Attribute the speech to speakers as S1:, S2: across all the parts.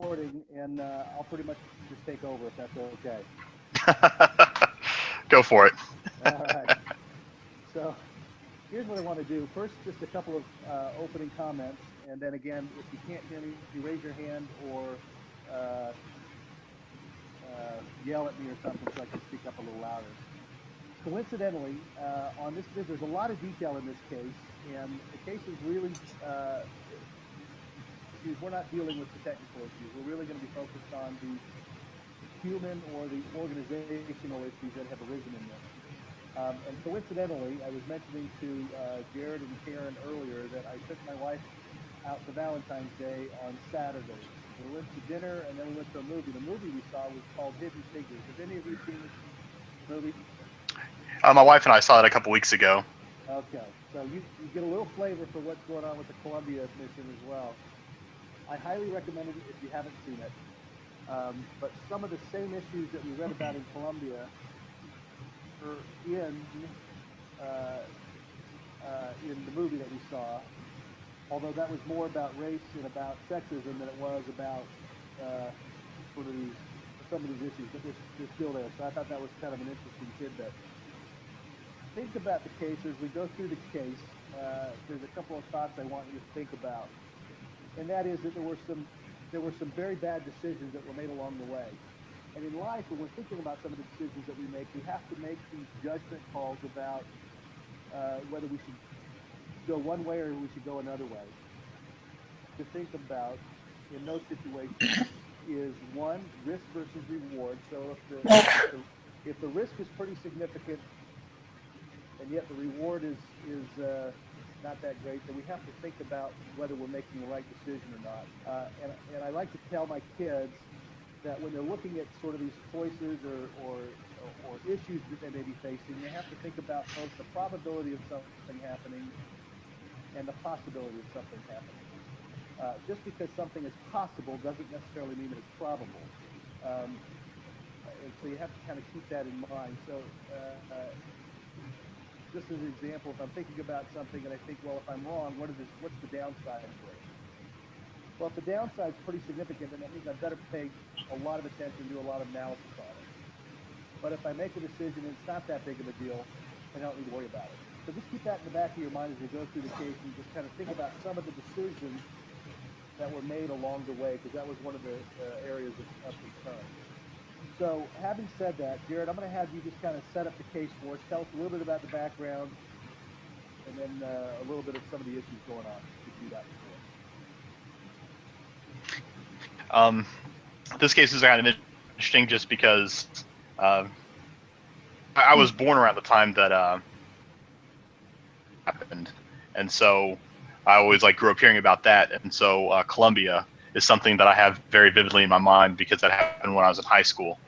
S1: recording, and I'll pretty much just take over if that's okay.
S2: Go for it.
S1: All right. So here's what I want to do. First, just a couple of opening comments, and then again, if you can't hear me, raise your hand or uh, yell at me or something so I can speak up a little louder. Coincidentally, on this, there's a lot of detail in this case, and the case is really issues. We're not dealing with the technical issues. We're really going to be focused on the human or the organizational issues that have arisen in this. And coincidentally, I was mentioning to Jared and Karen earlier that I took my wife out for Valentine's Day on Saturday. We went to dinner and then we went to a movie. The movie we saw was called Hidden Figures. Have any of you seen this movie?
S2: My wife and I saw it a couple weeks ago.
S1: Okay, so you get a little flavor for what's going on with the Columbia mission as well. I highly recommend it if you haven't seen it. But some of the same issues that we read about in Columbia are in the movie that we saw, although that was more about race and about sexism than it was about sort of some of these issues, but they're still there. So I thought that was kind of an interesting tidbit. Think about the case as we go through the case. There's a couple of thoughts I want you to think about, and that is that there were some very bad decisions that were made along the way. And in life, when we're thinking about some of the decisions that we have to make these judgment calls about whether we should go one way or we should go another way. To think about in those situations is one, risk versus reward. So if the risk is pretty significant and yet the reward is not that great, then we have to think about whether we're making the right decision or not. And I like to tell my kids that when they're looking at sort of these choices or issues that they may be facing, they have to think about both the probability of something happening and the possibility of something happening. Just because something is possible doesn't necessarily mean that it's probable. And so you have to kind of keep that in mind. So just as an example, if I'm thinking about something and I think, well, if I'm wrong, what's the downside of it? Well, if the downside is pretty significant, then that means I better pay a lot of attention, do a lot of analysis on it. But if I make a decision and it's not that big of a deal, then I don't need to worry about it. So just keep that in the back of your mind as you go through the case and just kind of think about some of the decisions that were made along the way, because that was one of the areas of concern. So having said that, Jared, I'm going to have you just kind of set up the case for us. Tell us a little bit about the background and then a little bit of some of the issues going on. If you do that before.
S2: This case is kind of interesting just because I was born around the time that happened, and so I always grew up hearing about that. And so Columbia is something that I have very vividly in my mind because that happened when I was in high school.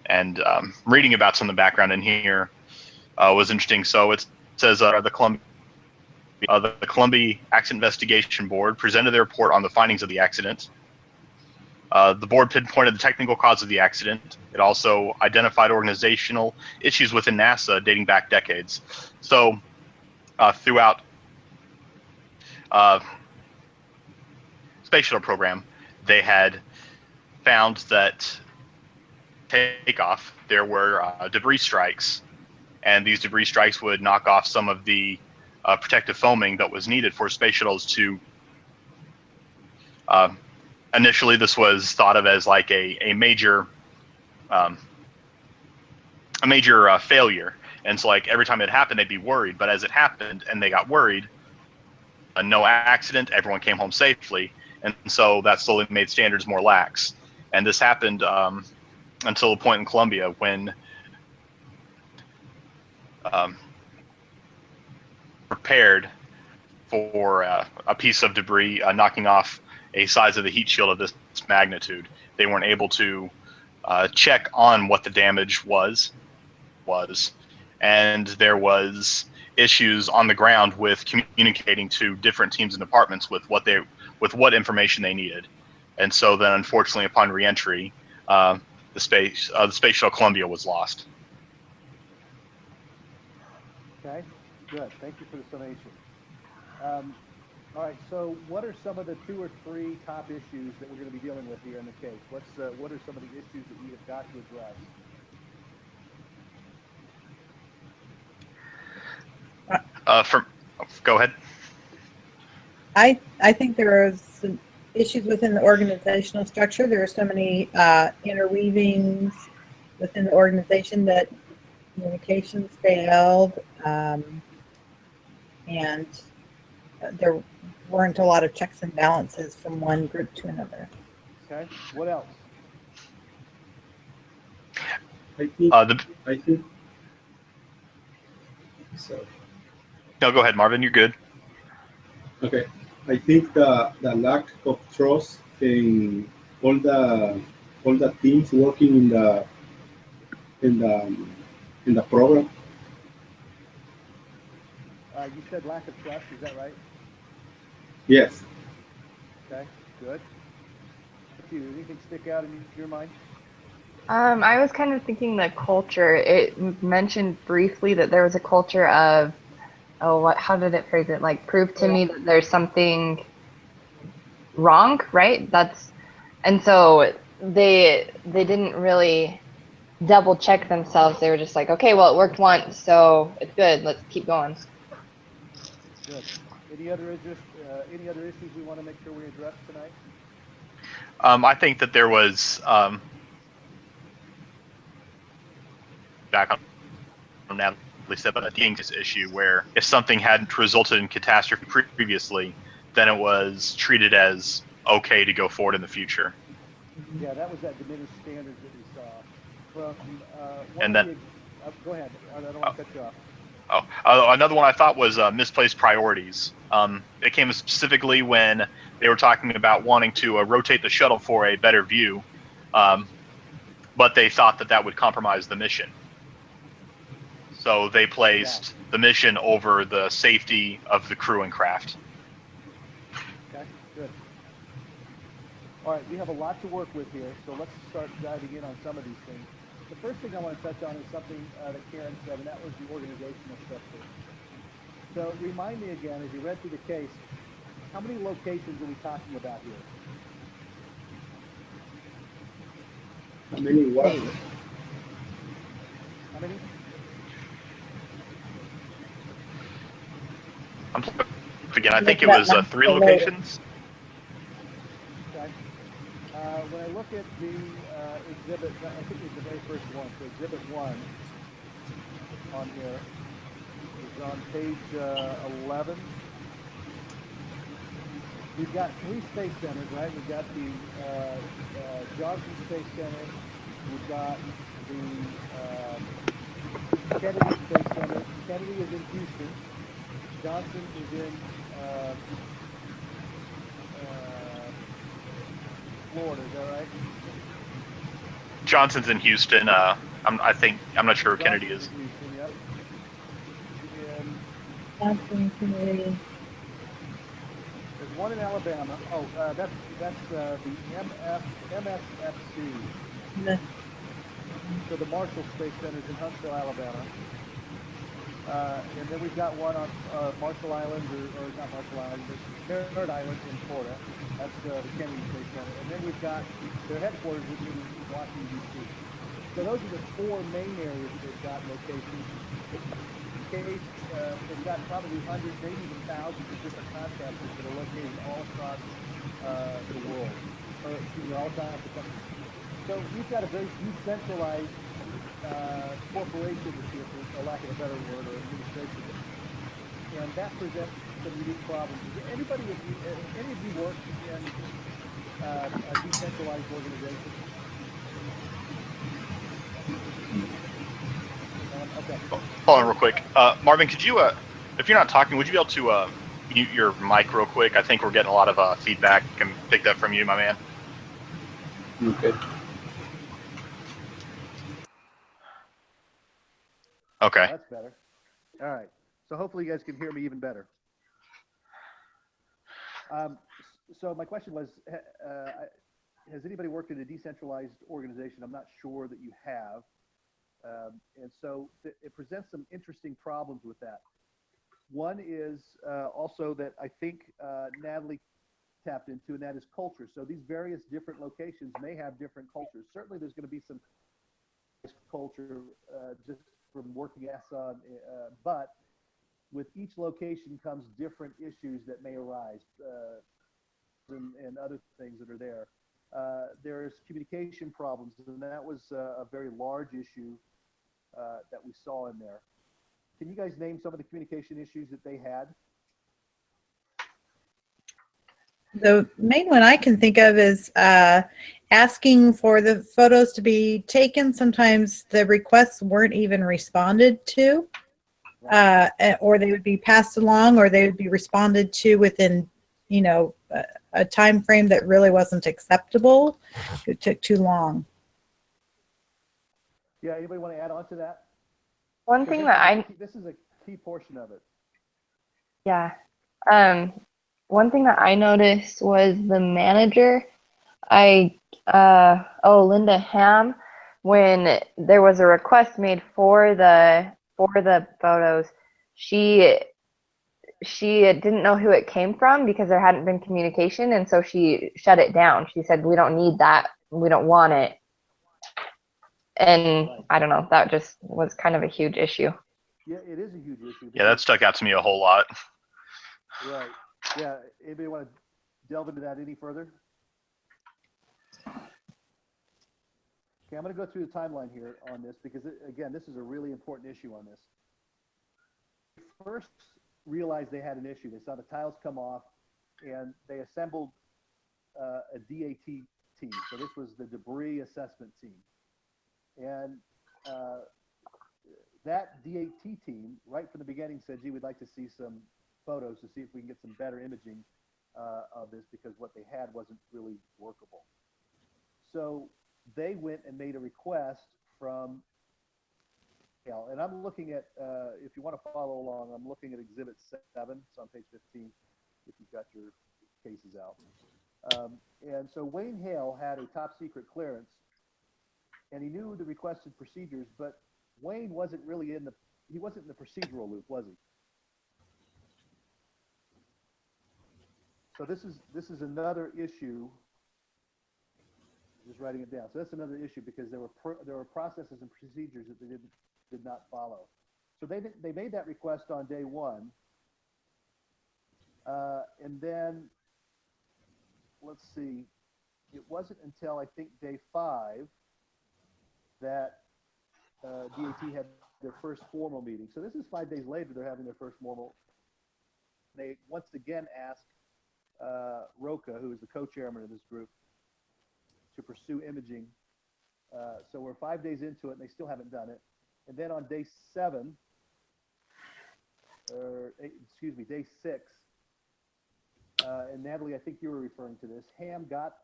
S2: And reading about some of the background in here was interesting. So it says the Columbia Accident Investigation Board presented their report on the findings of the accident. The board pinpointed the technical cause of the accident. It also identified organizational issues within NASA dating back decades. So throughout space shuttle program, they had found that takeoff there were debris strikes, and these debris strikes would knock off some of the protective foaming that was needed for space shuttles to initially this was thought of as a major failure, and so every time it happened they'd be worried, but as it happened and they got worried, no accident, everyone came home safely, and so that slowly made standards more lax. And this happened until a point in Columbia when prepared for a piece of debris knocking off a size of the heat shield of this magnitude. They weren't able to check on what the damage was, and there was issues on the ground with communicating to different teams and departments with what information they needed. And so then, unfortunately, upon reentry, the space shuttle Columbia was lost.
S1: Okay, good. Thank you for the summation. All right. So, what are some of the two or three top issues that we're going to be dealing with here in the case? What are some of the issues that we have got to address?
S2: From Go ahead.
S3: I think there are some issues within the organizational structure. There are so many interweavings within the organization that communications failed, and there weren't a lot of checks and balances from one group to another.
S1: Okay. What else?
S4: I think
S2: The
S4: I think so.
S2: No, go ahead, Marvin. You're good.
S4: Okay, I think the lack of trust in all the all the teams working in the in the program.
S1: You said lack of trust. Is that right?
S4: Yes.
S1: Okay. Good. You, anything stick out in your mind?
S5: I was kind of thinking the culture. It mentioned briefly that there was a culture of, oh, how did it phrase it? Like, prove to me that there's something wrong, right? And so they didn't really double check themselves. They were just like, okay, well, it worked once, so it's good. Let's keep going.
S1: Good. Any other issues we want to make sure we address tonight?
S2: I think that there was back on Natalie said, but I think this issue where if something hadn't resulted in catastrophe previously, then it was treated as okay to go forward in the future.
S1: Yeah, that was that diminished standards that we saw from one
S2: And
S1: of
S2: then,
S1: the. Go ahead. I don't want to cut you off.
S2: another one I thought was misplaced priorities. It came specifically when they were talking about wanting to rotate the shuttle for a better view, but they thought that that would compromise the mission. So they placed the mission over the safety of the crew and craft.
S1: Okay, good. All right, we have a lot to work with here, so let's start diving in on some of these things. The first thing I want to touch on is something that Karen said, and that was the organizational structure. So remind me again, as you read through the case, how many locations are we talking about here?
S4: How many what?
S1: How many?
S2: Again, I think it was 3 locations.
S1: Okay. When I look at the exhibit, I think it was the very first one. So exhibit 1 on here is on page 11. We've got 3 space centers, right? We've got the Johnson Space Center. We've got the Kennedy Space Center. Kennedy is in Houston. Johnson is in Florida. Is that right?
S2: Johnson's in Houston. I'm not sure who Kennedy is.
S1: In Houston, yep. And
S3: Johnson, Kennedy.
S1: there's one in Alabama. Oh, that's the MSFC. So the Marshall Space Center is in Huntsville, Alabama. And then we've got one on Marshall Island, or not Marshall Island, but Merritt Island in Florida. That's the Kennedy Space Center. And then we've got their headquarters in Washington, D.C. So those are the 4 main areas that they've got locations. In case they've got probably hundreds, maybe even thousands of different contractors that are located all across the world, or excuse me, all across the country. So you've got a very decentralized corporation, for lack of a better word, or administration, and that presents some unique problems. Any of you work in a decentralized organization? Okay.
S2: Hold on real quick. Marvin, could you, if you're not talking, would you be able to mute your mic real quick? I think we're getting a lot of feedback. Can pick that from you, my man.
S4: Okay.
S2: Okay.
S1: That's better. All right. So hopefully you guys can hear me even better. So my question was, has anybody worked in a decentralized organization? I'm not sure that you have. And so it presents some interesting problems with that. One is also that I think Natalie tapped into, and that is culture. So these various different locations may have different cultures. Certainly, there's going to be some culture just from working on, but with each location comes different issues that may arise and other things that are there. There's communication problems, and that was a very large issue that we saw in there. Can you guys name some of the communication issues that they had?
S3: The main one I can think of is asking for the photos to be taken. Sometimes the requests weren't even responded to, or they would be passed along, or they would be responded to within, you know, a time frame that really wasn't acceptable. It took too long.
S1: Yeah, anybody want to add on to that?
S5: One thing that
S1: this is a key portion of it.
S5: Yeah. One thing that I noticed was the manager. Linda Ham, when there was a request made for the photos, she didn't know who it came from because there hadn't been communication, and so she shut it down. She said, "We don't need that. We don't want it." And I don't know, that just was kind of a huge issue.
S1: Yeah, it is a huge issue.
S2: Yeah, that stuck out to me a whole lot.
S1: Right. Yeah. Anybody want to delve into that any further? Okay, I'm going to go through the timeline here on this because, again, this is a really important issue on this. First realized they had an issue. They saw the tiles come off, and they assembled a DAT team. So this was the debris assessment team. And that DAT team, right from the beginning, said, gee, we'd like to see some photos to see if we can get some better imaging of this because what they had wasn't really workable. So they went and made a request from, and I'm looking at, if you want to follow along, I'm looking at Exhibit 7. It's on page 15 if you've got your cases out. And so Wayne Hale had a top secret clearance, and he knew the requested procedures, but Wayne wasn't really in the procedural loop, was he? So this is another issue. Just writing it down. So that's another issue because there were processes and procedures that they did not follow. So they made that request on day one, and then let's see, it wasn't until I think day 5 that DAT had their first formal meeting. So this is 5 days later they're having their first formal. They once again asked Roca, who is the co-chairman of this group, to pursue imaging. So we're 5 days into it and they still haven't done it. And then on day 7, day 6, and Natalie, I think you were referring to this, Ham got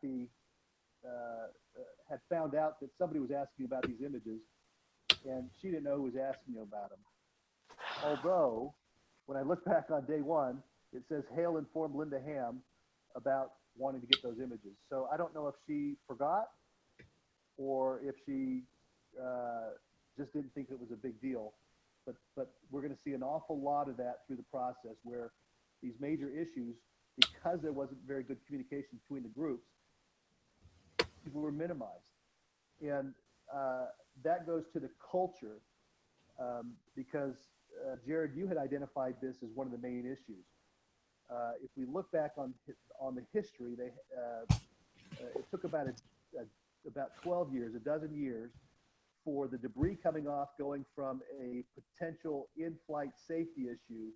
S1: had found out that somebody was asking about these images, and she didn't know who was asking about them. Although, when I look back on day 1, it says Hale informed Linda Ham about wanting to get those images. So I don't know if she forgot or if she just didn't think it was a big deal. But we're going to see an awful lot of that through the process where these major issues, because there wasn't very good communication between the groups, were minimized. And that goes to the culture because, Jared, you had identified this as one of the main issues. If we look back on the history, it took about 12 years, a dozen years, for the debris coming off going from a potential in-flight safety issue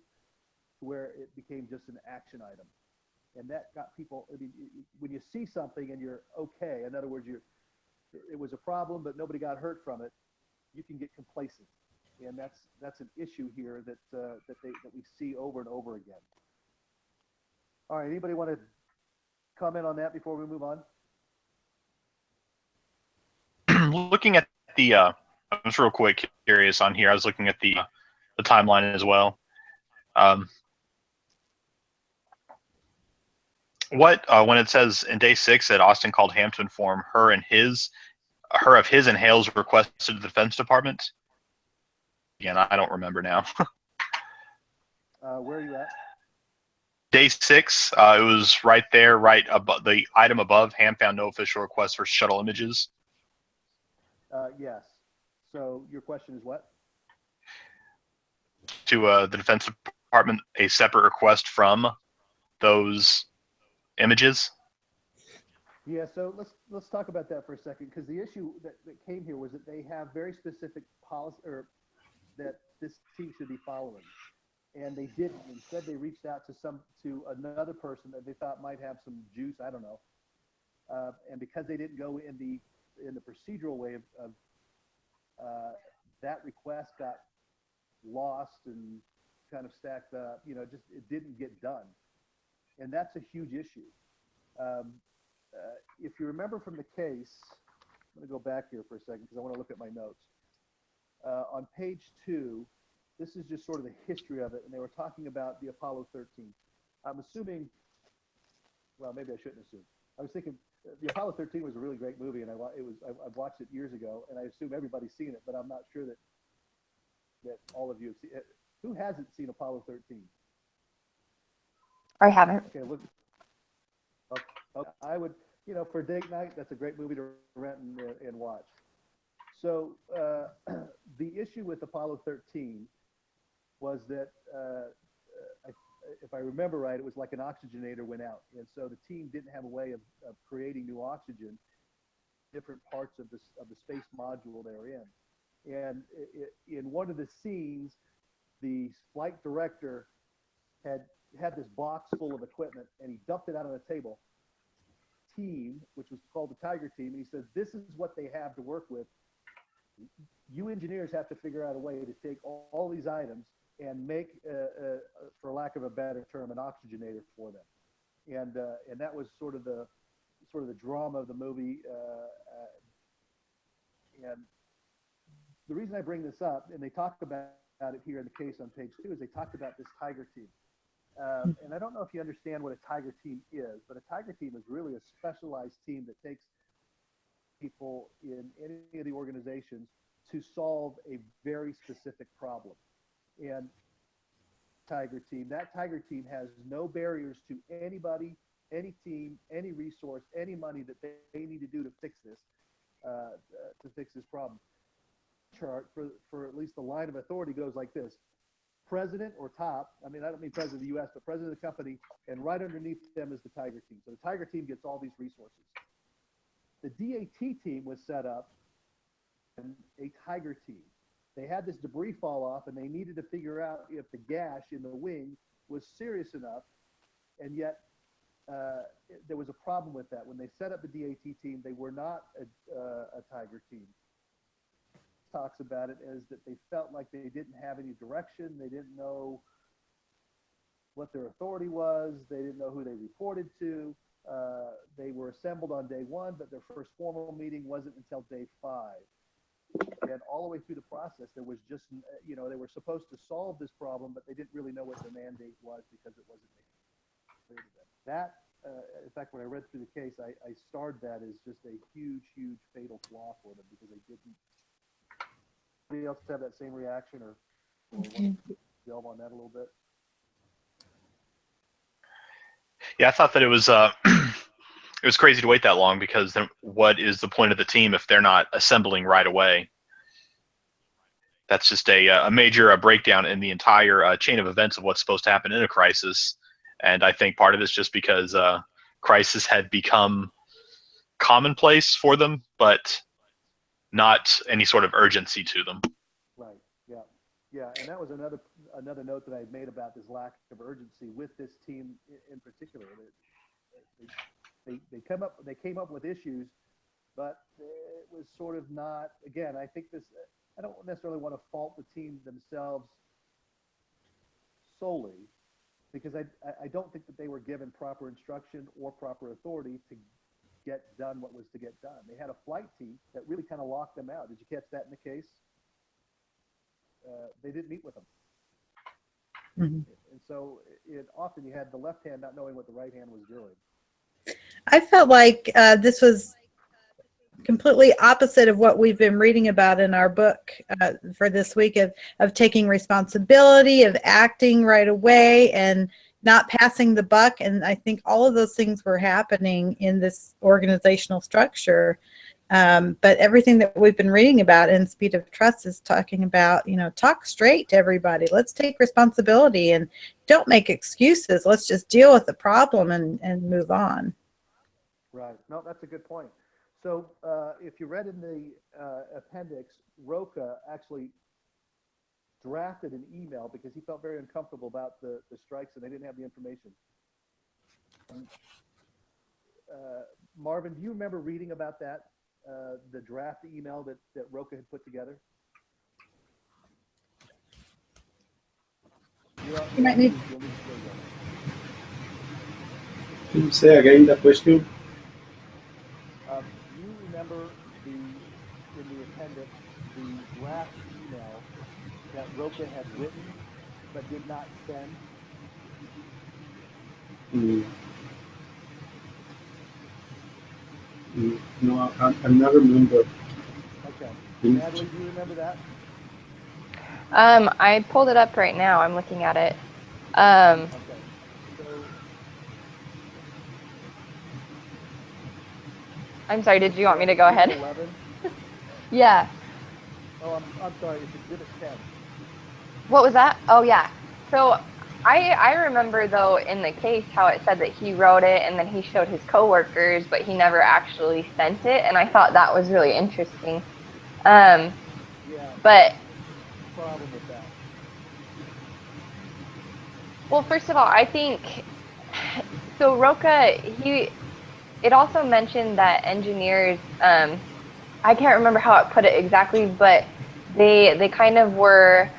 S1: to where it became just an action item. And that got people, I mean, when you see something and you're okay, in other words, it was a problem, but nobody got hurt from it, you can get complacent. And that's an issue here that we see over and over again. All right, anybody want to comment on that before we move on?
S2: Looking at the, I'm just real quick curious on here. I was looking at the timeline as well. When it says in day 6 that Austin called Ham to inform her of his and Hale's request to the Defense Department. Again, I don't remember now.
S1: Where are you at?
S2: Day 6, it was right there, right above the item above. Ham found no official request for shuttle images.
S1: Yes. So your question is what?
S2: To the Defense Department, a separate request from those images.
S1: Yeah, so let's talk about that for a second, because the issue that came here was that they have very specific policy, or that this team should be following, and they didn't. Instead, they reached out to another person that they thought might have some juice. I don't know, and because they didn't go in the procedural way of that request got lost and kind of stacked up. Just it didn't get done, and that's a huge issue. If you remember from the case, I'm going to go back here for a second because I want to look at my notes. On page 2, this is just sort of the history of it, and they were talking about the Apollo 13. I'm assuming, well, maybe I shouldn't assume. I was thinking the Apollo 13 was a really great movie, and I've watched it years ago, and I assume everybody's seen it, but I'm not sure that all of you have seen it. Who hasn't seen Apollo 13?
S5: I haven't.
S1: Okay, look. Okay, I would, for date night, that's a great movie to rent and watch. So the issue with Apollo 13 was that, if I remember right, it was like an oxygenator went out. And so the team didn't have a way of creating new oxygen in different parts of the space module they're in. And in one of the scenes, the flight director had this box full of equipment, and he dumped it out on the table. Team, which was called the Tiger Team, and he said, "This is what they have to work with. You engineers have to figure out a way to take all these items and make, for lack of a better term, an oxygenator for them." And that was sort of the drama of the movie. And the reason I bring this up, and they talk about it here in the case on page 2, is they talked about this Tiger Team. And I don't know if you understand what a Tiger Team is, but a Tiger Team is really a specialized team that takes people in any of the organizations to solve a very specific problem. And that Tiger Team has no barriers to anybody, any team, any resource, any money that they need to do to fix this problem. Chart for at least the line of authority goes like this: president or top, I mean, I don't mean president of the U.S., but president of the company, and right underneath them is the Tiger Team. So the Tiger Team gets all these resources. The DAT team was set up and a Tiger Team. They had this debris fall off, and they needed to figure out if the gash in the wing was serious enough, and yet there was a problem with that. When they set up the DAT team, they were not a Tiger Team. Talks about it as that they felt like they didn't have any direction. They didn't know what their authority was. They didn't know who they reported to. They were assembled on day 1, but their first formal meeting wasn't until day 5. And all the way through the process, there was just, they were supposed to solve this problem, but they didn't really know what their mandate was because it wasn't made clear to them. That, in fact, when I read through the case, I starred that as just a huge, huge fatal flaw for them because they didn't. Anybody else have that same reaction, or want to delve on that a little bit?
S2: Yeah, I thought that it was it was crazy to wait that long, because then what is the point of the team if they're not assembling right away? That's just a major breakdown in the entire chain of events of what's supposed to happen in a crisis. And I think part of it's just because crisis had become commonplace for them, but not any sort of urgency to them.
S1: Right. Yeah. And that was another note that I made about this lack of urgency with this team in particular. They came up with issues, but it was sort of not. Again, I think this. I don't necessarily want to fault the team themselves solely, because I don't think that they were given proper instruction or proper authority to get done what was to get done. They had a flight team that really kind of locked them out. Did you catch that in the case? They didn't meet with them. Mm-hmm. And so often you had the left hand not knowing what the right hand was doing.
S3: I felt like this was completely opposite of what we've been reading about in our book for this week of taking responsibility, of acting right away, and not passing the buck. And I think all of those things were happening in this organizational structure. But everything that we've been reading about in Speed of Trust is talking about, talk straight to everybody. Let's take responsibility and don't make excuses. Let's just deal with the problem and move on.
S1: Right. No, that's a good point. So if you read in the appendix, Roca actually drafted an email because he felt very uncomfortable about the strikes and they didn't have the information. Marvin, do you remember reading about that, the draft email that Roca had put together?
S3: You might need.
S4: Can you say again the question?
S1: Do you remember in the appendix the draft email that Roca had written but did not send?
S4: No, I'm not remember.
S1: Okay. Natalie, do you remember that?
S5: I pulled it up right now. I'm looking at it.
S1: Okay. So,
S5: I'm sorry, did you want me to go ahead?
S1: 11?
S5: Yeah.
S1: Oh, I'm sorry. It's Exhibit 10.
S5: What was that? Oh, yeah. So I remember, though, in the case how it said that he wrote it and then he showed his coworkers, but he never actually sent it. And I thought that was really interesting.
S1: Yeah.
S5: But
S1: Problem with that.
S5: well, first of all, I think so. Roca, it also mentioned that engineers, I can't remember how it put it exactly, but they kind of were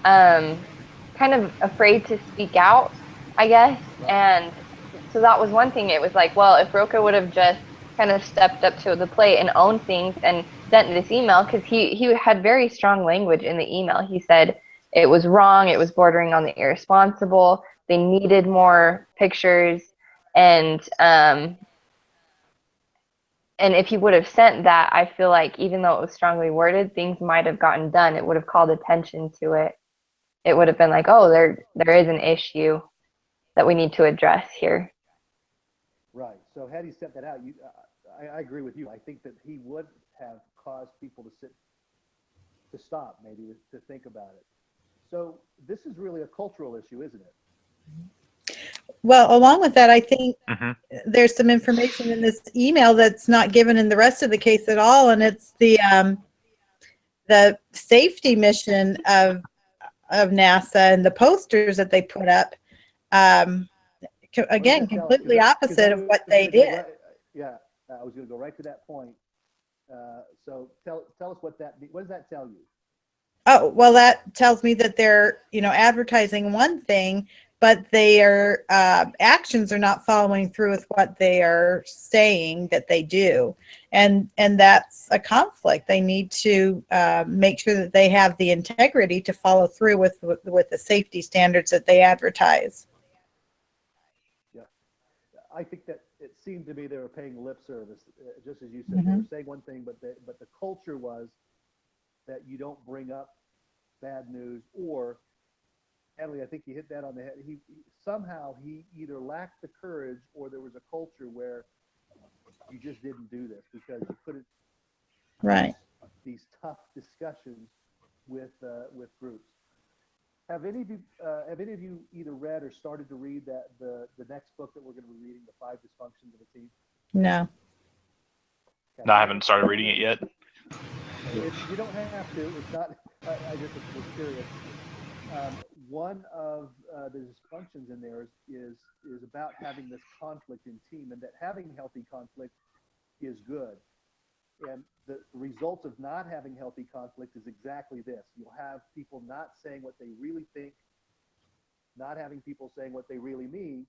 S5: kind of afraid to speak out, I guess.
S1: Right.
S5: And so that was one thing. It was like, well, if Roca would have just kind of stepped up to the plate and owned things and sent this email, because he had very strong language in the email. He said it was wrong, it was bordering on the irresponsible, they needed more pictures, and if he would have sent that, I feel like even though it was strongly worded, things might have gotten done. It would have called attention to it. It would have been like, oh, there is an issue that we need to address here.
S1: Right. So had he sent that out, I agree with you. I think that he would have caused people to stop, maybe to think about it. So this is really a cultural issue, isn't it?
S3: Well, along with that, I think there's some information in this email that's not given in the rest of the case at all, and it's the safety mission of NASA and the posters that they put up. Again, completely opposite of what they did.
S1: Yeah, I was going to go right to that point. So tell us what does that tell you?
S3: Oh, well, that tells me that they're, advertising one thing, but their actions are not following through with what they are saying that they do. And that's a conflict. They need to make sure that they have the integrity to follow through with the safety standards that they advertise.
S1: Yeah, I think that it seemed to me they were paying lip service, just as you said. They were saying one thing, but the culture was that you don't bring up bad news. Or, Natalie, I think you hit that on the head. He somehow either lacked the courage, or there was a culture where you just didn't do this because you couldn't.
S3: Right.
S1: These tough discussions with groups. Have any of you either read or started to read the next book that we're going to be reading, The 5 Dysfunctions of a Team?
S3: No.
S1: Okay.
S2: No, I haven't started reading it yet.
S1: You don't have to. It's not. I just was curious. One of the dysfunctions in there is about having this conflict in team, and that having healthy conflict is good. And the result of not having healthy conflict is exactly this. You'll have people not saying what they really think, not having people saying what they really mean,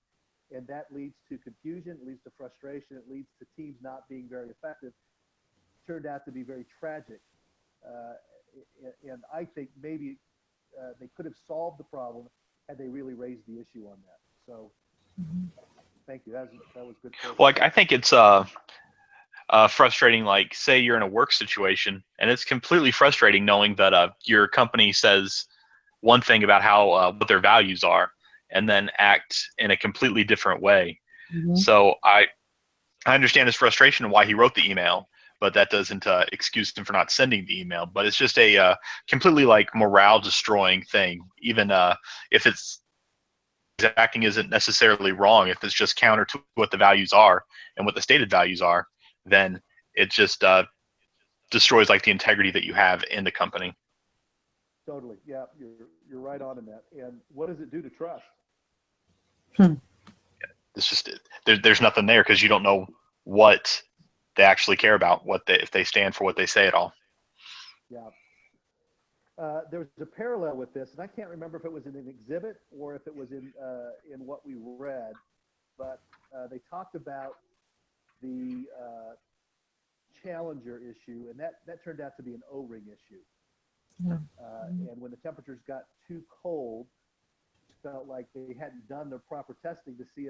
S1: and that leads to confusion, it leads to frustration, it leads to teams not being very effective. It turned out to be very tragic. And I think maybe they could have solved the problem had they really raised the issue on that. So thank you. That was good.
S2: Well, I think it's frustrating. Like, say you're in a work situation, and it's completely frustrating knowing that your company says one thing about how what their values are, and then act in a completely different way.
S3: Mhm.
S2: So I understand his frustration and why he wrote the email, but that doesn't excuse him for not sending the email. But it's just a completely like morale destroying thing. Even if it's acting isn't necessarily wrong, if it's just counter to what the values are and what the stated values are, then it just destroys like the integrity that you have in the company.
S1: Totally. Yeah, you're right on in that. And what does it do to trust?
S2: It's just there's nothing there because you don't know what they actually care about, what they, if they stand for what they say at all.
S1: Yeah. There was a parallel with this, and I can't remember if it was in an exhibit or if it was in what we read, but they talked about the Challenger issue, and that turned out to be an O-ring issue.
S3: Yeah.
S1: And when the temperatures got too cold, it felt like they hadn't done the proper testing to see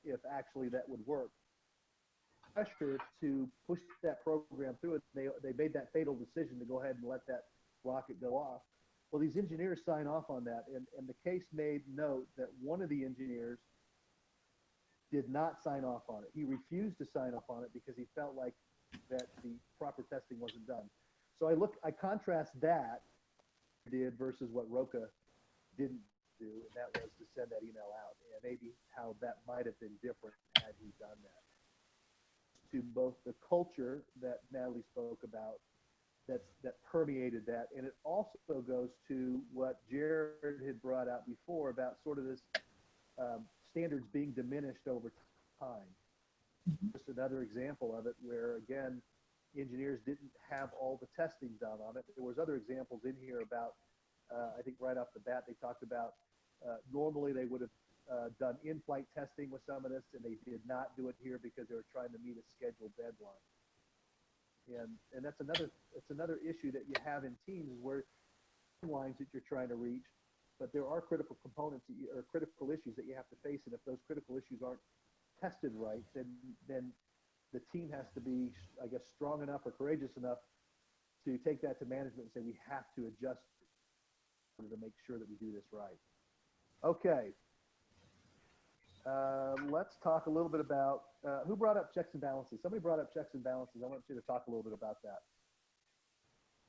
S1: if actually that would work. Pressure to push that program through it, they made that fatal decision to go ahead and let that rocket go off. Well, these engineers sign off on that, and the case made note that one of the engineers did not sign off on it. He refused to sign off on it because he felt like that the proper testing wasn't done. So I contrast that did versus what Roca didn't do, and that was to send that email out, and maybe how that might have been different had he done that. To both the culture that Natalie spoke about, that permeated that, and it also goes to what Jared had brought out before about sort of this standards being diminished over time. Just another example of it where, again, engineers didn't have all the testing done on it. There was other examples in here about, I think right off the bat, they talked about normally they would have done in-flight testing with some of this, and they did not do it here because they were trying to meet a scheduled deadline. And that's another issue that you have in teams where lines that you're trying to reach, but there are critical components or critical issues that you have to face, and if those critical issues aren't tested right, then the team has to be, I guess, strong enough or courageous enough to take that to management and say we have to adjust to make sure that we do this right. Okay. Let's talk a little bit about who brought up checks and balances. Somebody brought up checks and balances. I want you to talk a little bit about that.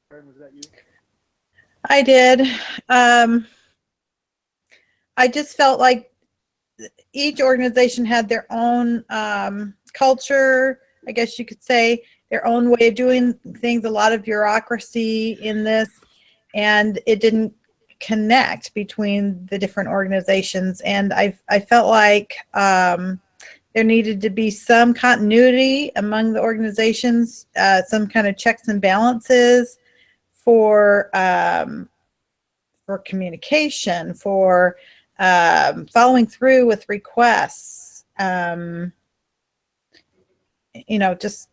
S1: Karen, was that you?
S3: I did. I just felt like each organization had their own culture, I guess you could say, their own way of doing things, a lot of bureaucracy in this, and it didn't connect between the different organizations. And I felt like there needed to be some continuity among the organizations, some kind of checks and balances for communication, for following through with requests, just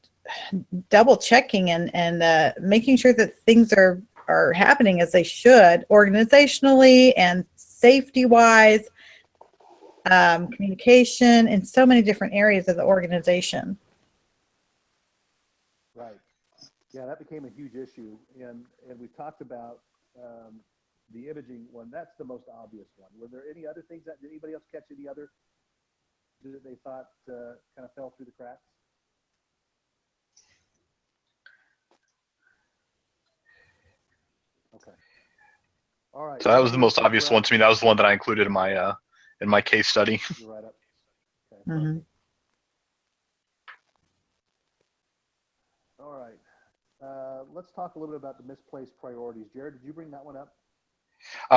S3: double checking and making sure that things are happening as they should, organizationally and safety wise, communication in so many different areas of the organization.
S1: Right. Yeah, that became a huge issue, and we talked about the imaging one. That's the most obvious one. Were there any other things did anybody else catch any other that they thought kind of fell through the cracks? Okay. All right.
S2: So that was the most obvious one to me. That was the one that I included in my case study.
S1: You're right up. Okay.
S3: Mm-hmm.
S1: All right. Let's talk a little bit about the misplaced priorities. Jared, did you bring that one up?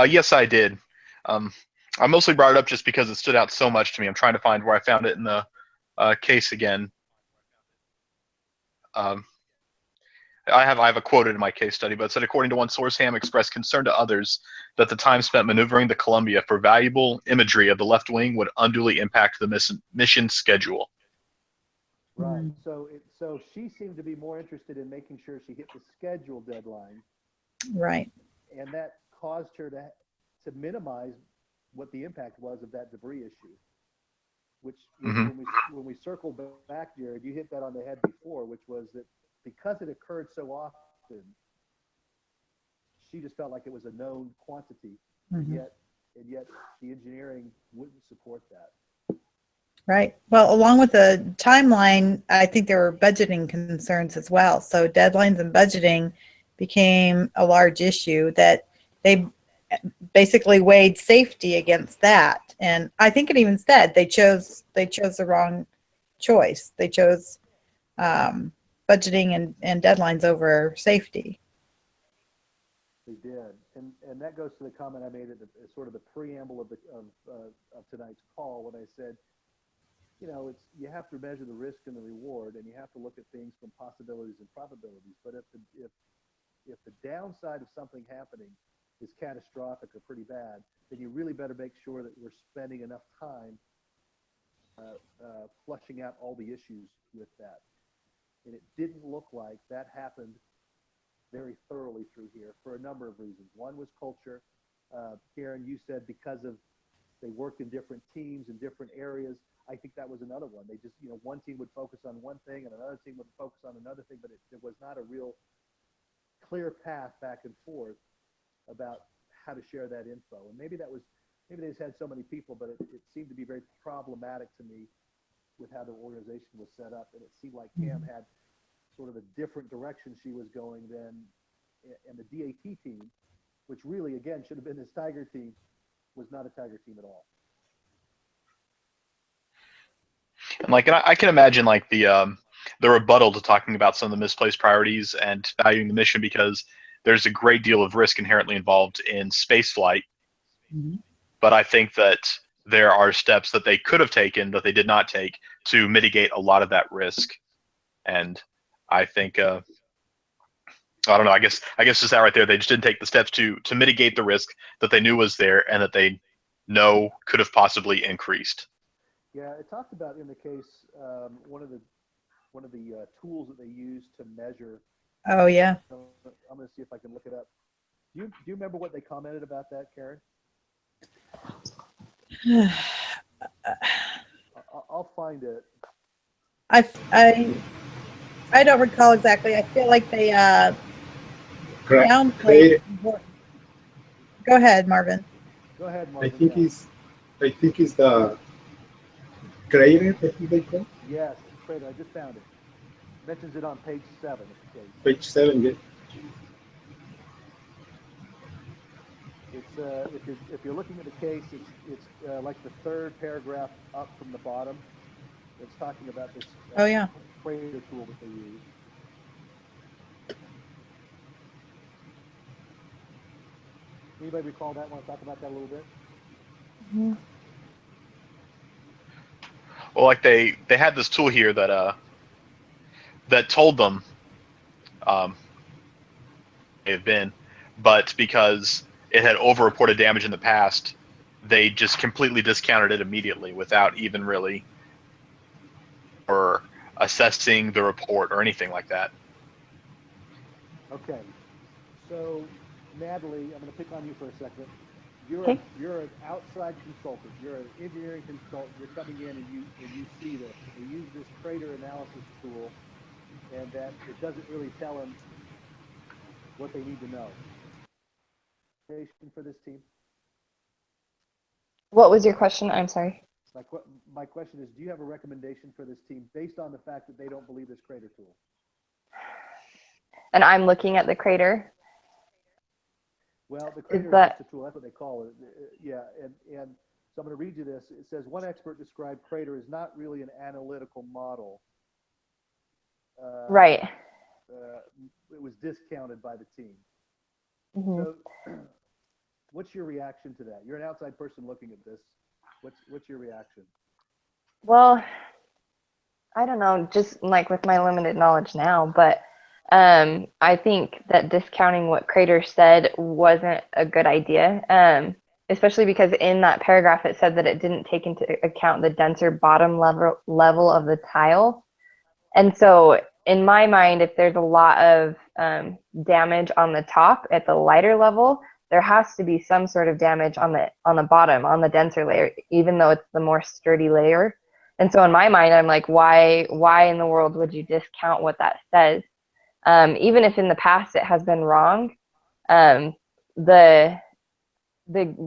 S2: Yes, I did. I mostly brought it up just because it stood out so much to me. I'm trying to find where I found it in the case again. I have a quoted in my case study, but it said, according to one source, Ham expressed concern to others that the time spent maneuvering the Columbia for valuable imagery of the left wing would unduly impact the mission schedule.
S1: Right. So she seemed to be more interested in making sure she hit the schedule deadline.
S3: Right.
S1: And that caused her to minimize what the impact was of that debris issue. which
S2: Mhm.
S1: when we circle back, Jared, you hit that on the head before, which was that because it occurred so often, she just felt like it was a known quantity, and
S3: Mhm.
S1: yet the engineering wouldn't support that.
S3: Right. Well, along with the timeline, I think there were budgeting concerns as well. So deadlines and budgeting became a large issue that they basically weighed safety against that. And I think it even said they chose the wrong choice. They chose budgeting and deadlines over safety.
S1: They did, and that goes to the comment I made at sort of the preamble of tonight's call when I said, you know, you have to measure the risk and the reward, and you have to look at things from possibilities and probabilities. But if the downside of something happening is catastrophic or pretty bad, then you really better make sure that we're spending enough time flushing out all the issues with that. And it didn't look like that happened very thoroughly through here for a number of reasons. One was culture. Karen, you said because of they worked in different teams in different areas. I think that was another one. They just, you know, one team would focus on one thing and another team would focus on another thing, but it was not a real clear path back and forth about how to share that info. And maybe they just had so many people, but it seemed to be very problematic to me with how the organization was set up. And it seemed like Cam had sort of a different direction she was going than, and the DAT team, which really, again, should have been this Tiger team, was not a Tiger team at all.
S2: And I can imagine the rebuttal to talking about some of the misplaced priorities and valuing the mission, because there's a great deal of risk inherently involved in space flight.
S3: Mm-hmm.
S2: But I think that there are steps that they could have taken that they did not take to mitigate a lot of that risk. And I think I don't know. I guess just that right there, they just didn't take the steps to mitigate the risk that they knew was there and that they know could have possibly increased.
S1: Yeah, it talked about in the case one of the tools that they use to measure.
S3: Oh yeah.
S1: I'm going to see if I can look it up. Do you remember what they commented about that, Karen? I'll find it.
S3: I don't recall exactly. I feel like they downplayed.
S4: Create,
S3: Go ahead, Marvin.
S1: Go ahead,
S4: I
S1: Marvin.
S4: think
S1: Yeah.
S4: it's the creator, I think they call.
S1: Yes, Crater. I just found it. Mentions it on page 7 of the case.
S4: Page 7, yeah.
S1: It's if you're looking at the case, it's like the third paragraph up from the bottom. It's talking about this
S3: Oh yeah.
S1: Crater tool that they use. Anybody recall that? Want to talk about that a little bit?
S3: Mm-hmm.
S2: Well, they had this tool here that told them may have been, but because it had overreported damage in the past, they just completely discounted it immediately without even really or assessing the report or anything like that.
S1: Okay. So, Natalie, I'm going to pick on you for a second.
S5: Okay.
S1: You're an outside consultant. You're an engineering consultant. You're coming in and you see this. They use this crater analysis tool, and that it doesn't really tell them what they need to know. For this team.
S5: What was your question? I'm sorry.
S1: My question is, do you have a recommendation for this team based on the fact that they don't believe this crater tool?
S5: And I'm looking at the crater.
S1: Well, the crater is
S5: that...
S1: just a tool. That's what they call it. Yeah, and so I'm going to read you this. It says, one expert described crater as not really an analytical model.
S5: Right.
S1: It was discounted by the team.
S5: Mm-hmm.
S1: So what's your reaction to that? You're an outside person looking at this. What's your reaction?
S5: Well, I don't know, just like with my limited knowledge now, but I think that discounting what Crater said wasn't a good idea, especially because in that paragraph it said that it didn't take into account the denser bottom level of the tile. And so in my mind, if there's a lot of damage on the top at the lighter level, there has to be some sort of damage on the bottom, on the denser layer, even though it's the more sturdy layer. And so in my mind, I'm like, why in the world would you discount what that says? Even if in the past it has been wrong, the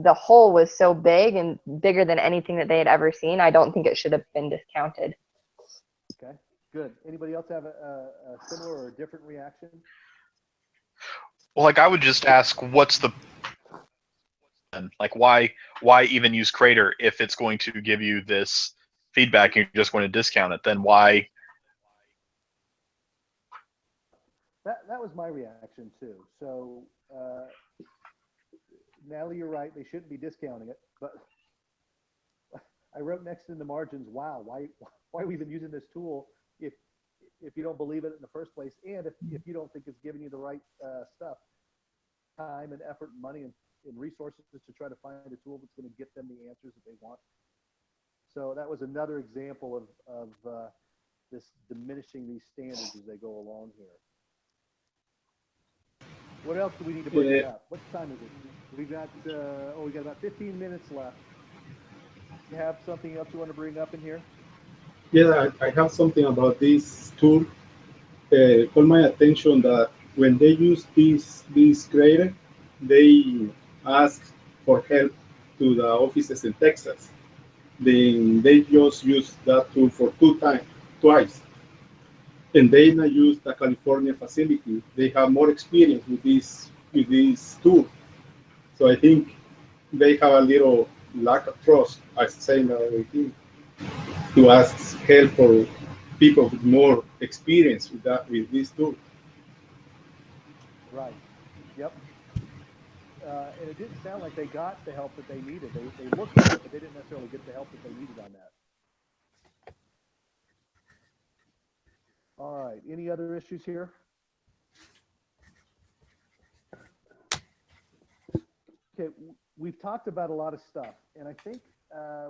S5: hole was so big and bigger than anything that they had ever seen. I don't think it should have been discounted.
S1: Okay, good. Anybody else have a similar or a different reaction?
S2: Well, like I would just ask, what's the like why even use Crater if it's going to give you this feedback and you're just going to discount it? Then why?
S1: That was my reaction too. So Natalie, you're right. They shouldn't be discounting it, but I wrote next in the margins, wow, why are we even using this tool if you don't believe it in the first place, and if you don't think it's giving you the right stuff, time and effort and money and resources to try to find a tool that's going to get them the answers that they want. So that was another example of this diminishing these standards as they go along here. What else do we need to bring up? What time is it? We got we got about 15 minutes left. You have something else you want to bring up in here?
S4: Yeah, I have something about this tool. Caught my attention that when they use this Crater, they ask for help to the offices in Texas. Then they just use that tool for twice, and they not use the California facility. They have more experience with this tool, so I think they have a little lack of trust, as saying that to ask help for people with more experience with this tool.
S1: Right. Yep. And it didn't sound like they got the help that they needed. They looked at it, but they didn't necessarily get the help that they needed on that. All right. Any other issues here? Okay. We've talked about a lot of stuff, and I think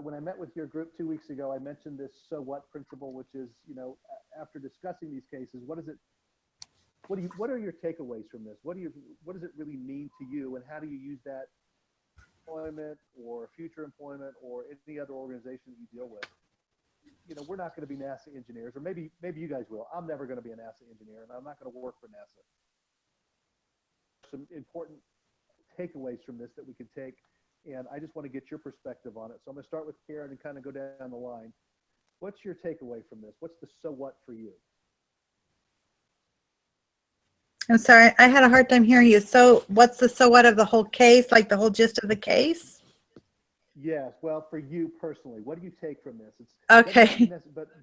S1: when I met with your group 2 weeks ago, I mentioned this "so what" principle, which is, after discussing these cases, what are your takeaways from this? What does it really mean to you, and how do you use that employment or future employment or any other organization that you deal with? We're not going to be NASA engineers, or maybe you guys will. I'm never going to be a NASA engineer, and I'm not going to work for NASA. Some important takeaways from this that we can take, and I just want to get your perspective on it. So I'm going to start with Karen and kind of go down the line. What's your takeaway from this? What's the so what for you?
S3: I'm sorry, I had a hard time hearing you. So what's the so what of the whole case, like the whole gist of the case?
S1: Yes, well, for you personally, what do you take from this?
S3: Okay.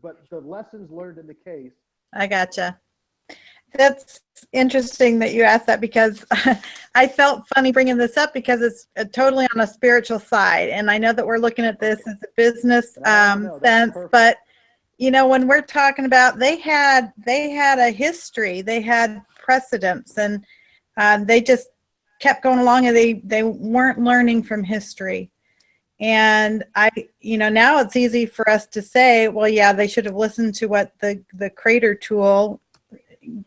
S1: But the lessons learned in the case.
S3: I gotcha. That's interesting that you asked that, because I felt funny bringing this up because it's totally on a spiritual side. And I know that we're looking at this as a business sense, but when we're talking about, they had a history, they had precedents, and they just kept going along, and they weren't learning from history. And now it's easy for us to say, well, yeah, they should have listened to what the Crater tool,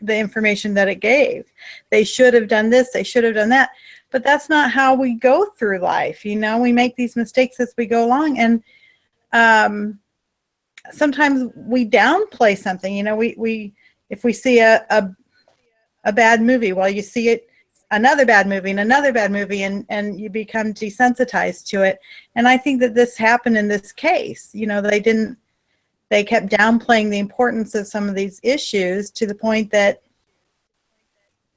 S3: the information that it gave. They should have done this, they should have done that. But that's not how we go through life. We make these mistakes as we go along, and sometimes we downplay something. We if we see a bad movie, well, you see it, another bad movie and another bad movie, and you become desensitized to it. And I think that this happened in this case. They kept downplaying the importance of some of these issues to the point that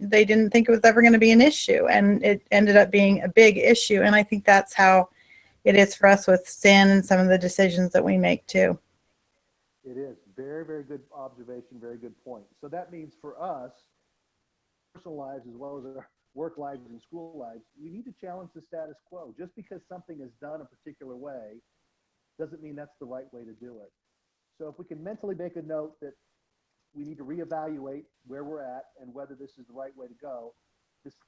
S3: they didn't think it was ever going to be an issue, and it ended up being a big issue. And I think that's how it is for us with sin and some of the decisions that we make too.
S1: It is very, very good observation, very good point. So that means for us, personal lives as well as our work lives and school lives, we need to challenge the status quo. Just because something is done a particular way doesn't mean that's the right way to do it. So if we can mentally make a note that we need to reevaluate where we're at and whether this is the right way to go,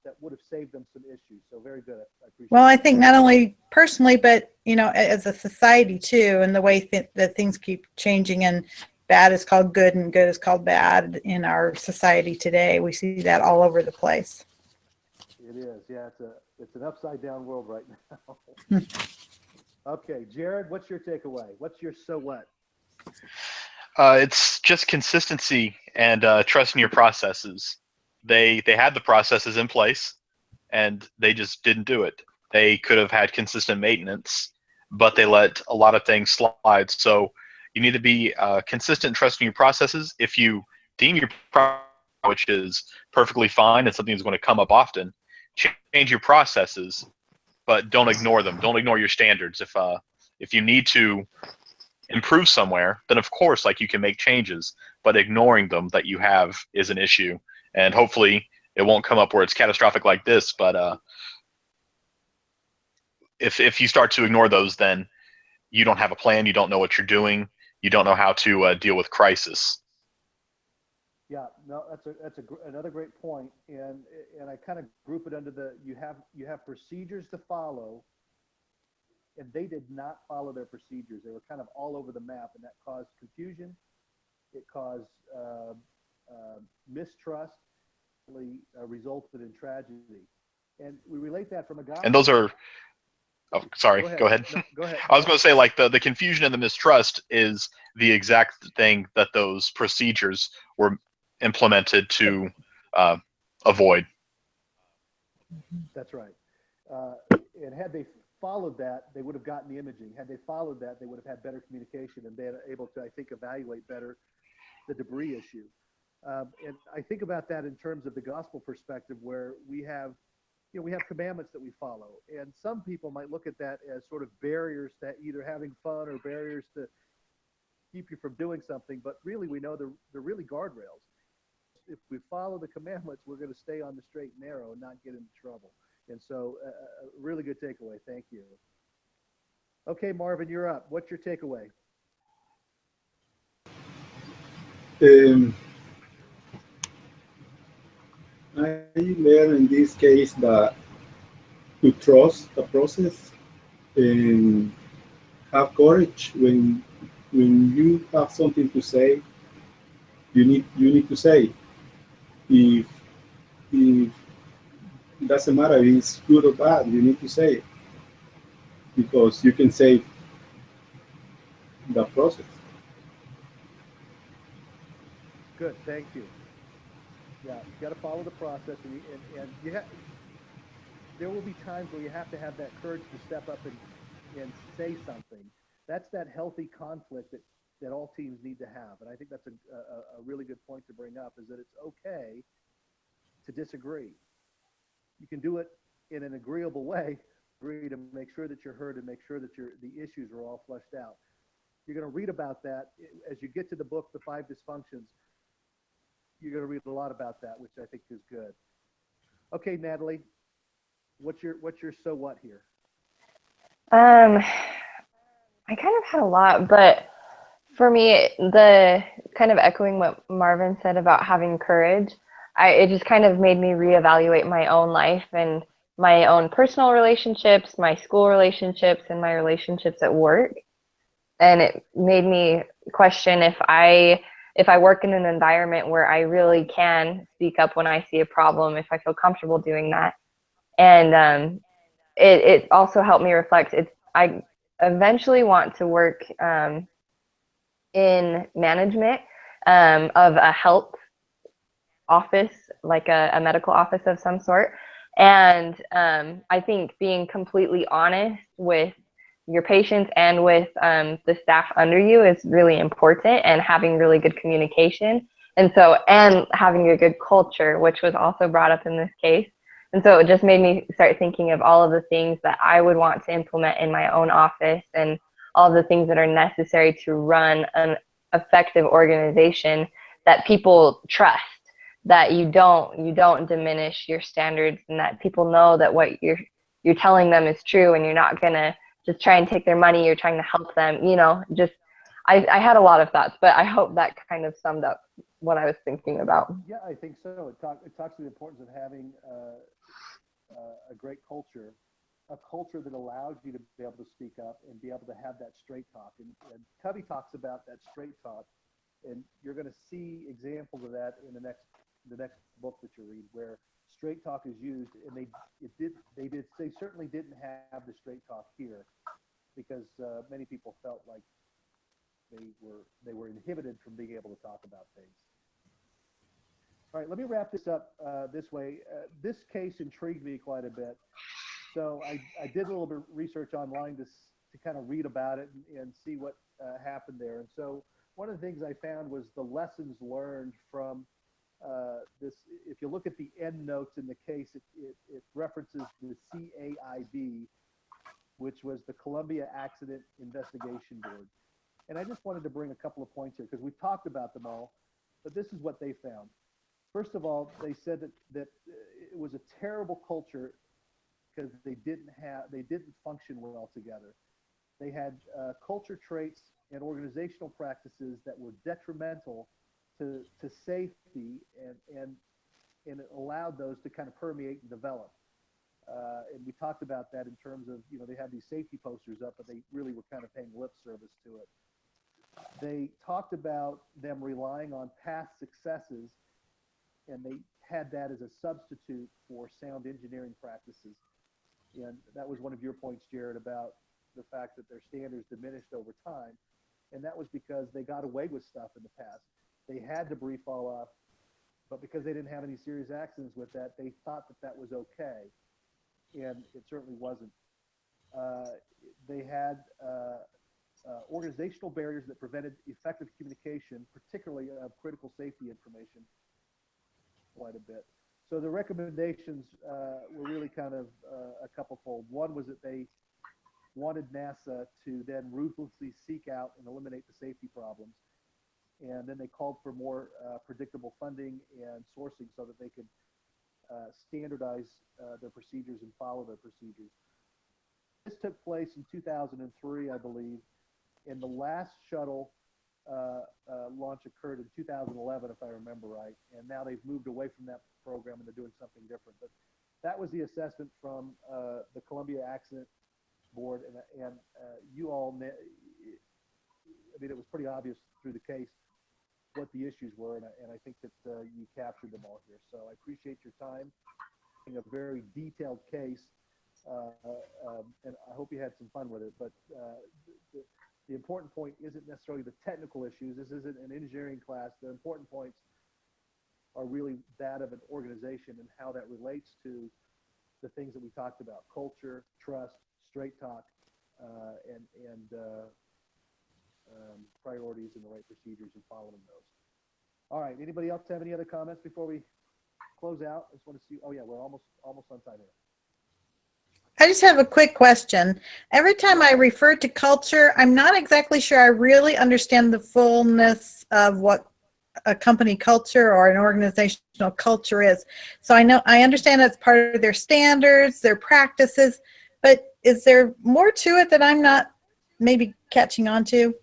S1: that would have saved them some issues. So very good. I appreciate
S3: Well, I think not only personally, but as a society too, and the way that things keep changing, and bad is called good and good is called bad in our society today. We see that all over the place.
S1: It is. Yeah, it's an upside down world right now. Okay, Jared, what's your takeaway? What's your so what?
S2: It's just consistency and trusting your processes. They had the processes in place, and they just didn't do it. They could have had consistent maintenance, but they let a lot of things slide. So you need to be consistent, trusting your processes. If you deem your process, which is perfectly fine and something that's going to come up often, change your processes, but don't ignore them. Don't ignore your standards. If you need to improve somewhere, then of course, like, you can make changes, but ignoring them that you have is an issue. And hopefully it won't come up where it's catastrophic like this. But if you start to ignore those, then you don't have a plan. You don't know what you're doing. You don't know how to deal with crisis.
S1: Yeah, no, another great point, and I kind of group it under the you have procedures to follow, and they did not follow their procedures. They were kind of all over the map, and that caused confusion. It caused mistrust, resulted in tragedy, and we relate that from a gospel.
S2: And those are, oh, sorry, go ahead.
S1: No, go ahead.
S2: I was going to say, like, the confusion and the mistrust is the exact thing that those procedures were implemented to avoid.
S1: That's right. And had they followed that, they would have gotten the imaging. Had they followed that, they would have had better communication and been able to, I think, evaluate better the debris issue. And I think about that in terms of the gospel perspective, where we have commandments that we follow. And some people might look at that as sort of barriers to either having fun or barriers to keep you from doing something. But really, we know they're really guardrails. If we follow the commandments, we're going to stay on the straight and narrow and not get into trouble. And so a really good takeaway. Thank you. Okay, Marvin, you're up. What's your takeaway?
S4: I learned in this case that to trust the process and have courage when you have something to say, you need to say. If if it doesn't matter if it's good or bad, you need to say it because you can save the process.
S1: Good. Thank you. Yeah, you got to follow the process, and there will be times where you have to have that courage to step up and say something. That's that healthy conflict that all teams need to have. And I think that's a really good point to bring up, is that it's okay to disagree. You can do it in an agreeable way, agree to make sure that you're heard and make sure that the issues are all fleshed out. You're going to read about that as you get to the book, The Five Dysfunctions. You're going to read a lot about that, which I think is good. Okay, Natalie, what's your so what here?
S5: I kind of had a lot, but for me, the kind of echoing what Marvin said about having courage, it just kind of made me reevaluate my own life and my own personal relationships, my school relationships, and my relationships at work. And it made me question if I work in an environment where I really can speak up when I see a problem, if I feel comfortable doing that. And it also helped me reflect. I eventually want to work in management of a health office, like a medical office of some sort. And I think being completely honest with your patients and with the staff under you is really important, and having really good communication. And having a good culture, which was also brought up in this case. And so it just made me start thinking of all of the things that I would want to implement in my own office, and all of the things that are necessary to run an effective organization that people trust, that you don't diminish your standards, and that people know that what you're telling them is true, and you're not going to just try and take their money. You're trying to help them, just I had a lot of thoughts, but I hope that kind of summed up what I was thinking about.
S1: Yeah, I think so. It talks to the importance of having a great culture, a culture that allows you to be able to speak up and be able to have that straight talk. And Covey talks about that straight talk, and you're going to see examples of that in the next book that you read, where straight talk is used. And they certainly didn't have the straight talk here, because many people felt like they were inhibited from being able to talk about things. All right, let me wrap this up this way. This case intrigued me quite a bit. So I did a little bit of research online to kind of read about it and see what happened there. And so one of the things I found was the lessons learned from this. If you look at the end notes in the case, it references the CAIB, which was the Columbia Accident Investigation Board. And I just wanted to bring a couple of points here because we've talked about them all, but this is what they found. First of all, they said that it was a terrible culture because they didn't function well together. They had culture traits and organizational practices that were detrimental to safety, and it allowed those to kind of permeate and develop. And we talked about that in terms of, they had these safety posters up, but they really were kind of paying lip service to it. They talked about them relying on past successes, and they had that as a substitute for sound engineering practices. And that was one of your points, Jared, about the fact that their standards diminished over time. And that was because they got away with stuff in the past. They had debris fall off, but because they didn't have any serious accidents with that, they thought that that was okay. And it certainly wasn't. They had organizational barriers that prevented effective communication, particularly of critical safety information, quite a bit. So the recommendations were really kind of a couple-fold. One was that they wanted NASA to then ruthlessly seek out and eliminate the safety problems. And then they called for more predictable funding and sourcing so that they could standardize their procedures and follow their procedures. This took place in 2003, I believe, and the last shuttle launch occurred in 2011, if I remember right. And now they've moved away from that program and they're doing something different. But that was the assessment from the Columbia Accident Board, and you all, I mean, it was pretty obvious through the case what the issues were, and I think that you captured them all here. So I appreciate your time. A very detailed case, and I hope you had some fun with it. But the important point isn't necessarily the technical issues. This isn't an engineering class. The important points are really that of an organization and how that relates to the things that we talked about: culture, trust, straight talk, and priorities and the right procedures and following those. All right. Anybody else have any other comments before we close out? I just want to see. Oh yeah, we're almost on time here.
S3: I just have a quick question. Every time I refer to culture, I'm not exactly sure I really understand the fullness of what a company culture or an organizational culture is. So I understand that's part of their standards, their practices, but is there more to it that I'm not maybe catching on to?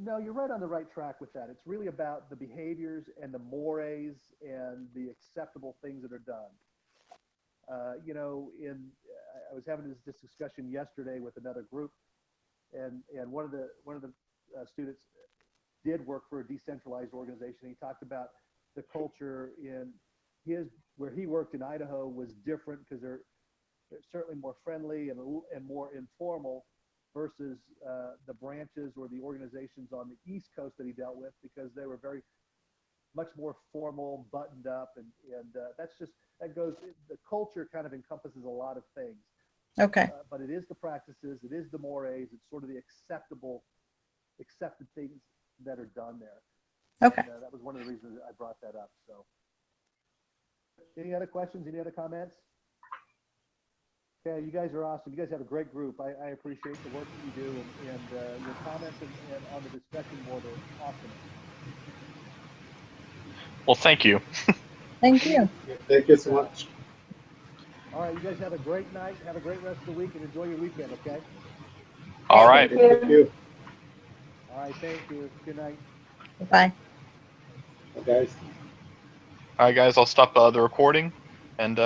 S1: No, you're right on the right track with that. It's really about the behaviors and the mores and the acceptable things that are done. I was having this discussion yesterday with another group, and one of the students did work for a decentralized organization. He talked about the culture in where he worked in Idaho was different because they're certainly more friendly and more informal versus the branches or the organizations on the East Coast that he dealt with, because they were very much more formal, buttoned up, and the culture kind of encompasses a lot of things.
S3: Okay.
S1: But it is the practices, it is the mores, it's sort of the accepted things that are done there.
S3: Okay.
S1: And, that was one of the reasons I brought that up. So, any other questions? Any other comments? Okay, you guys are awesome. You guys have a great group. I appreciate the work that you do, and your comments and on the discussion board are awesome.
S2: Well, thank you.
S3: Thank you.
S4: Thank you so much.
S1: All right, you guys have a great night. Have a great rest of the week, and enjoy your weekend, okay?
S2: All right.
S4: Thank you.
S1: All right, thank you. Good night.
S3: Bye.
S4: Guys.
S2: All right, guys, I'll stop the recording, and